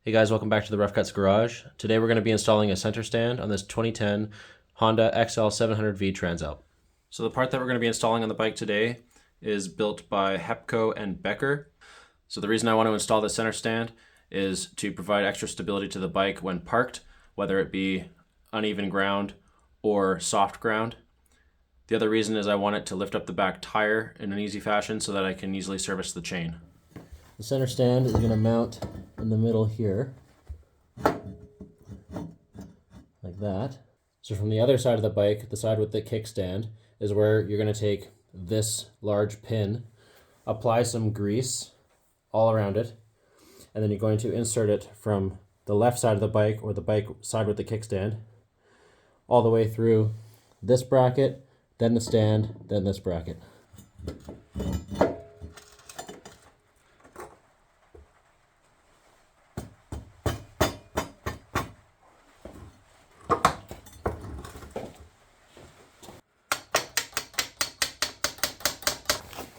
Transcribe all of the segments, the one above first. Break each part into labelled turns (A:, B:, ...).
A: Hey guys, welcome back to the Rough Cuts Garage. Today we're going to be installing a center stand on this 2010 Honda XL700V Transalp. So the part that we're going to be installing on the bike today is built by Hepco and Becker. So the reason I want to install this center stand is to provide extra stability to the bike when parked, whether it be uneven ground or soft ground. The other reason is I want it to lift up the back tire in an easy fashion so that I can easily service the chain. The center stand is going to mount in the middle here, like that. So from the other side of the bike, the side with the kickstand, is where you're going to take this large pin, apply some grease all around it, and then you're going to insert it from the left side of the bike, or the bike side with the kickstand, all the way through this bracket, then the stand, then this bracket.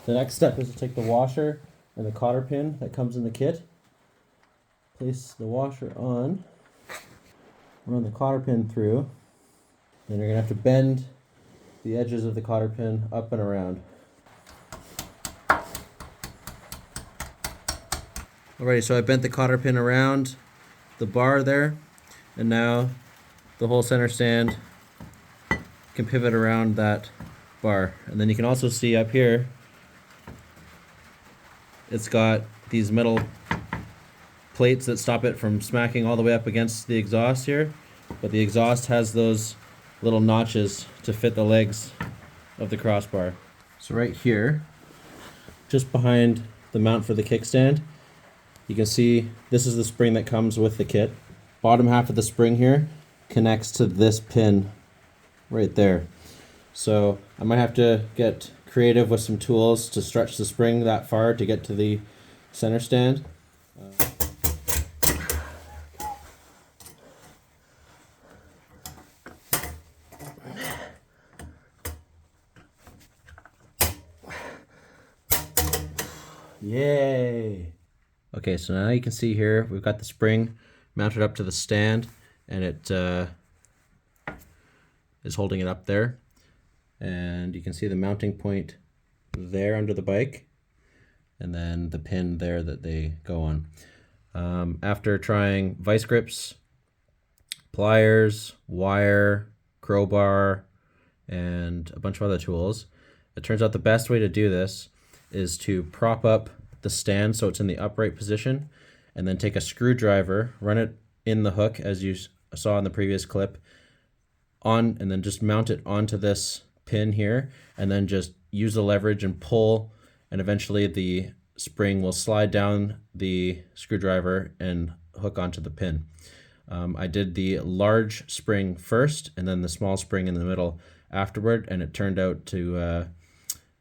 A: The next step is to take the washer and the cotter pin that comes in the kit, place the washer on, run the cotter pin through, then you're going to have to bend the edges of the cotter pin up and around. Alrighty, so I bent the cotter pin around the bar there, and now the whole center stand can pivot around that bar. And then you can also see up here, it's got these metal plates that stop it from smacking all the way up against the exhaust here, but the exhaust has those little notches to fit the legs of the crossbar. So right here, just behind the mount for the kickstand, you can see this is the spring that comes with the kit. Bottom half of the spring here connects to this pin right there. So I might have to get creative with some tools to stretch the spring that far to get to the center stand. Yay! Okay, so now you can see here we've got the spring mounted up to the stand, and it is holding it up there. And you can see the mounting point there under the bike, and then the pin there that they go on. After trying vice grips, pliers, wire, crowbar, and a bunch of other tools, it turns out the best way to do this is to prop up the stand so it's in the upright position, and then take a screwdriver, run it in the hook as you saw in the previous clip, and then just mount it onto this pin here, and then just use the leverage and pull, and eventually the spring will slide down the screwdriver and hook onto the pin. I did the large spring first and then the small spring in the middle afterward, and it turned out to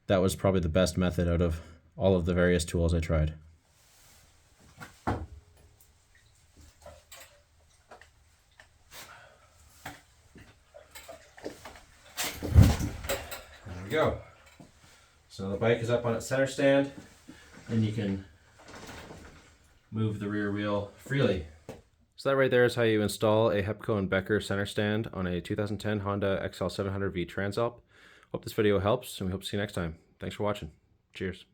A: that was probably the best method out of all of the various tools I tried. There we go. So the bike is up on its center stand, and you can move the rear wheel freely. So that right there is how you install a Hepco and Becker center stand on a 2010 Honda XL700V Transalp. Hope this video helps, and we hope to see you next time. Thanks for watching. Cheers.